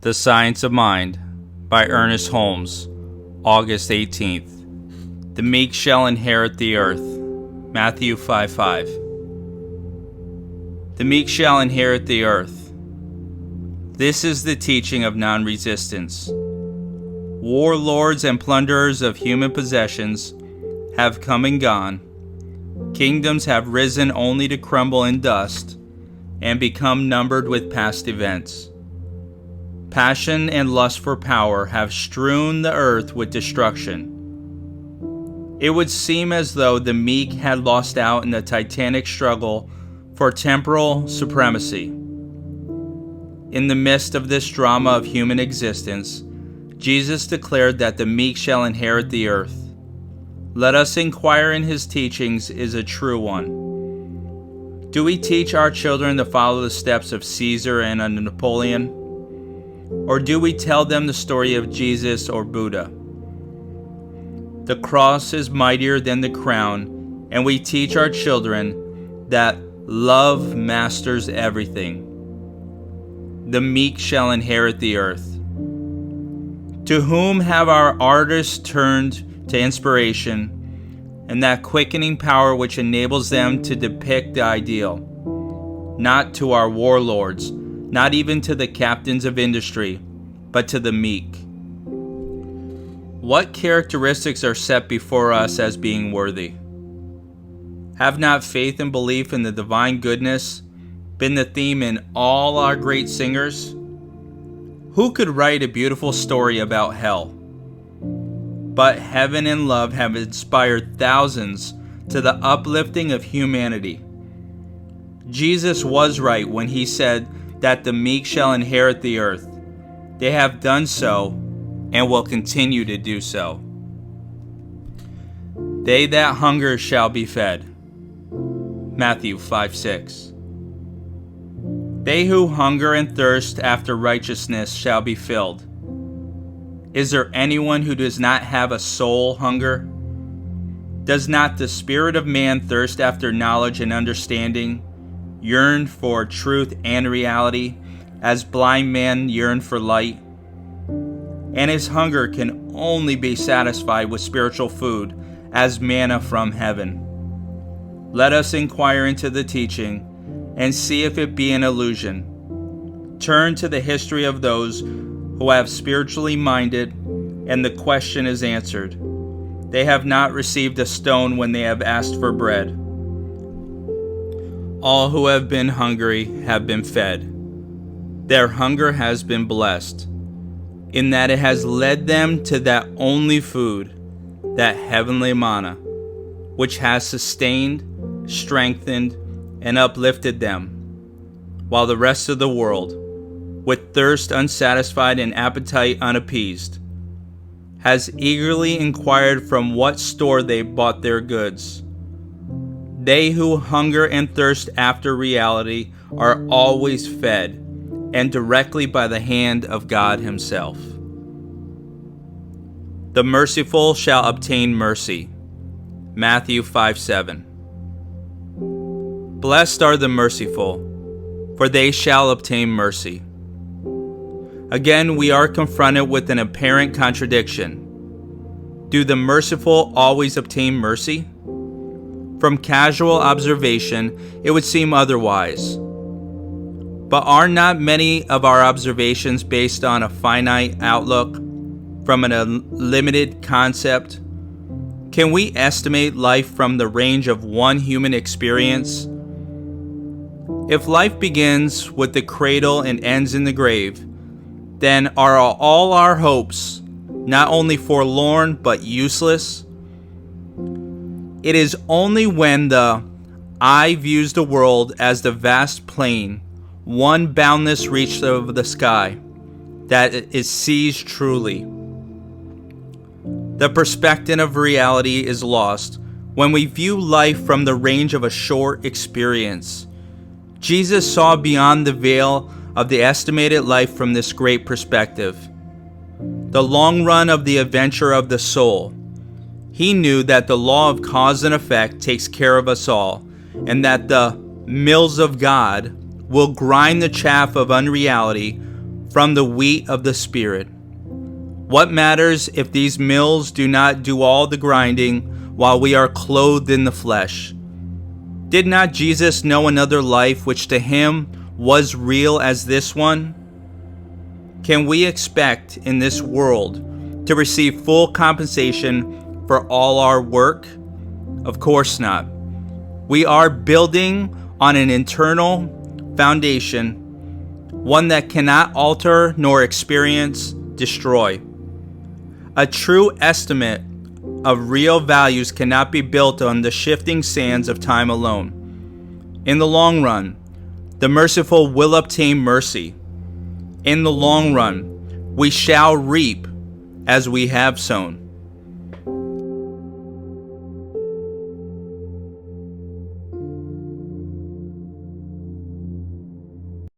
The Science of Mind by Ernest Holmes, August 18th. The meek shall inherit the earth. Matthew 5:5. The meek shall inherit the earth. This is the teaching of non-resistance. Warlords and plunderers of human possessions have come and gone. Kingdoms have risen only to crumble in dust and become numbered with past events. Passion and lust for power have strewn the earth with destruction. It would seem as though the meek had lost out in the titanic struggle for temporal supremacy. In the midst of this drama of human existence, Jesus declared that the meek shall inherit the earth. Let us inquire in his teachings is a true one. Do we teach our children to follow the steps of Caesar and Napoleon? Or do we tell them the story of Jesus or Buddha? The cross is mightier than the crown, and we teach our children that love masters everything. The meek shall inherit the earth. To whom have our artists turned to inspiration and that quickening power which enables them to depict the ideal? Not to our warlords, not even to the captains of industry, but to the meek. What characteristics are set before us as being worthy? Have not faith and belief in the divine goodness been the theme in all our great singers? Who could write a beautiful story about hell? But heaven and love have inspired thousands to the uplifting of humanity. Jesus was right when he said that the meek shall inherit the earth. They have done so and will continue to do so. They that hunger shall be fed. Matthew 5:6. They who hunger and thirst after righteousness shall be filled. Is there anyone who does not have a soul hunger? Does not the spirit of man thirst after knowledge and understanding, yearn for truth and reality, as blind men yearn for light? And his hunger can only be satisfied with spiritual food, as manna from heaven. Let us inquire into the teaching and see if it be an illusion. Turn to the history of those who have spiritually minded, and the question is answered. They have not received a stone when they have asked for bread. All who have been hungry have been fed. Their hunger has been blessed, in that it has led them to that only food, that heavenly manna, which has sustained, strengthened, and uplifted them, while the rest of the world, with thirst unsatisfied and appetite unappeased, has eagerly inquired from what store they bought their goods. They who hunger and thirst after reality are always fed, and directly by the hand of God himself. The merciful shall obtain mercy. Matthew 5:7. Blessed are the merciful, for they shall obtain mercy. Again, we are confronted with an apparent contradiction. Do the merciful always obtain mercy? From casual observation, it would seem otherwise. But are not many of our observations based on a finite outlook, from a limited concept? Can we estimate life from the range of one human experience? If life begins with the cradle and ends in the grave, then are all our hopes not only forlorn but useless? It is only when the eye views the world as the vast plain, one boundless reach of the sky, that it sees truly. The perspective of reality is lost when we view life from the range of a short experience. Jesus saw beyond the veil of the estimated life from this great perspective, the long run of the adventure of the soul. He knew that the law of cause and effect takes care of us all, and that the mills of God will grind the chaff of unreality from the wheat of the Spirit. What matters if these mills do not do all the grinding while we are clothed in the flesh? Did not Jesus know another life which to him was real as this one? Can we expect in this world to receive full compensation for all our work? Of course not. We are building on an internal foundation, one that cannot alter nor experience destroy. A true estimate of real values cannot be built on the shifting sands of time alone. In the long run, the merciful will obtain mercy. In the long run, we shall reap as we have sown.